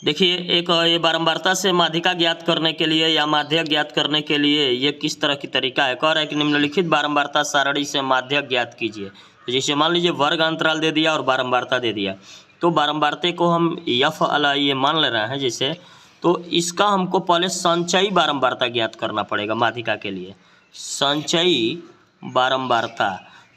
देखिए, एक ये बारंबारता से माध्यिका ज्ञात करने के लिए या माध्यक ज्ञात करने के लिए ये किस तरह की तरीका है। कह रहा है कि निम्नलिखित बारंबारता सारणी से माध्यक ज्ञात कीजिए। तो जैसे मान लीजिए वर्ग अंतराल दे दिया और बारंबारता दे दिया, तो बारंबारते को हम यफ अला ये मान ले रहे हैं जैसे, तो इसका हमको पहले संचयी बारंबारता ज्ञात करना पड़ेगा माध्यिका के लिए। संचयी बारंबारता,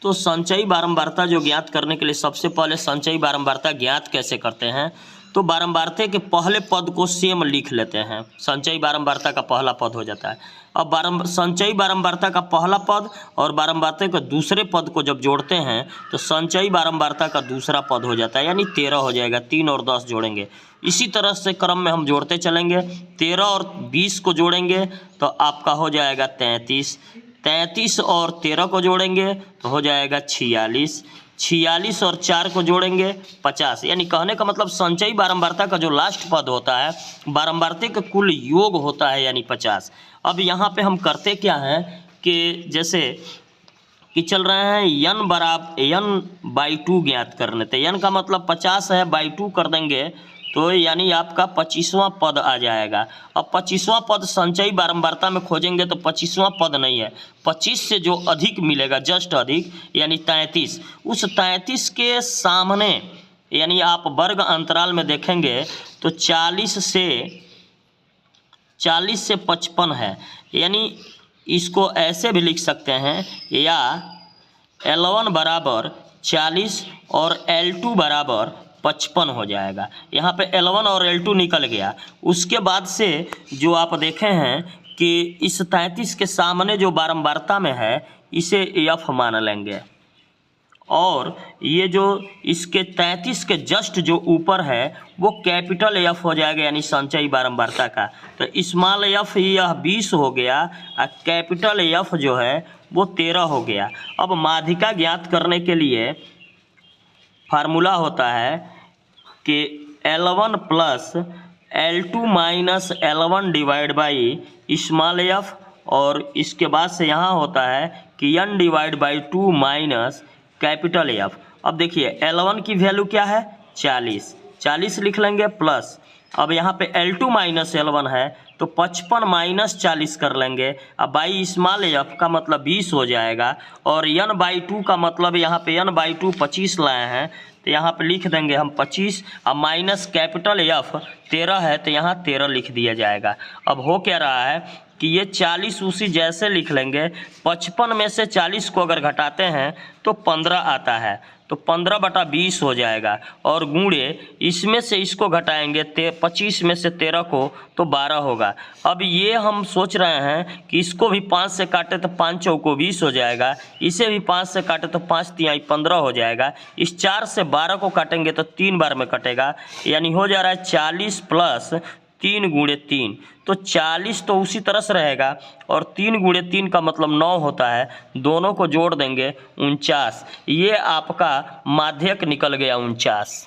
तो संचयी बारंबारता जो ज्ञात करने के लिए सबसे पहले संचयी बारंबारता ज्ञात कैसे करते हैं, तो बारंबारते के पहले पद को सेम लिख लेते हैं। संचयी बारंबारता का पहला पद हो जाता है। अब संचयी बारंबारता का पहला पद और बारंबारते के दूसरे पद को जब जोड़ते हैं तो संचयी बारंबारता का दूसरा पद हो जाता है, यानी 13 हो जाएगा। 3 और 10 जोड़ेंगे, इसी तरह से क्रम में हम जोड़ते चलेंगे। 13 और 20 को जोड़ेंगे तो आपका हो जाएगा 33। 33 और 13 को जोड़ेंगे तो हो जाएगा 46। 46 और 4 को जोड़ेंगे 50। यानी कहने का मतलब संचयी बारंबारता का जो लास्ट पद होता है बारंबारते का कुल योग होता है, यानी 50। अब यहाँ पे हम करते क्या हैं कि जैसे कि चल रहे हैं n/2 ज्ञात करने थे। n का मतलब 50 है, बाई 2 कर देंगे तो यानी आपका 25वां पद आ जाएगा। अब 25वां पद संचयी बारंबारता में खोजेंगे तो 25वां पद नहीं है, 25 से जो अधिक मिलेगा जस्ट अधिक यानी 33, उस 33 के सामने यानी आप वर्ग अंतराल में देखेंगे तो 40 से 55 है। यानी इसको ऐसे भी लिख सकते हैं, या L1 बराबर 40 और L2 बराबर 55 हो जाएगा। यहाँ पे L1 और L2 निकल गया। उसके बाद से जो आप देखे हैं कि इस 33 के सामने जो बारंबारता में है इसे F मान लेंगे, और ये जो इसके 33 के जस्ट जो ऊपर है वो कैपिटल F हो जाएगा, यानी संचयी बारंबारता का। तो स्मॉल f यह 20 हो गया और कैपिटल F जो है वो 13 हो गया। अब माध्यिका ज्ञात करने के लिए फार्मूला होता है कि L1 plus L2 minus L1 divide by small f, और इसके बाद से यहाँ होता है कि n divide by 2 minus capital F। अब देखिए L1 की वैल्यू क्या है 40 लिख लेंगे, प्लस अब यहाँ पे L2 माइनस L1 है तो 55 माइनस 40 कर लेंगे। अब बाई स्मॉल f का मतलब 20 हो जाएगा, और n/2 का मतलब यहाँ पे n/2 25 लाए हैं तो यहाँ पे लिख देंगे हम 25। अब माइनस कैपिटल F 13 है तो यहाँ 13 लिख दिया जाएगा। अब हो क्या रहा है कि ये 40 उसी जैसे लिख लेंगे। 55 में से 40 को अगर घटाते हैं तो 15 आता है, तो 15/20 हो जाएगा, और गुणे इसमें से इसको घटाएंगे 25 में से 13 को तो 12 होगा। अब ये हम सोच रहे हैं कि इसको भी 5 से काटे तो 5 चौको 20 हो जाएगा, इसे भी 5 से काटे तो 5 तिहाई 15 हो जाएगा। इस 4 से 12 को काटेंगे तो 3 बार में कटेगा, यानी हो जा रहा है 40 प्लस 3 गुणे 3, तो 40 तो उसी तरह से रहेगा, और 3 गुणे 3 का मतलब 9 होता है। दोनों को जोड़ देंगे 49। ये आपका माध्यक निकल गया 49।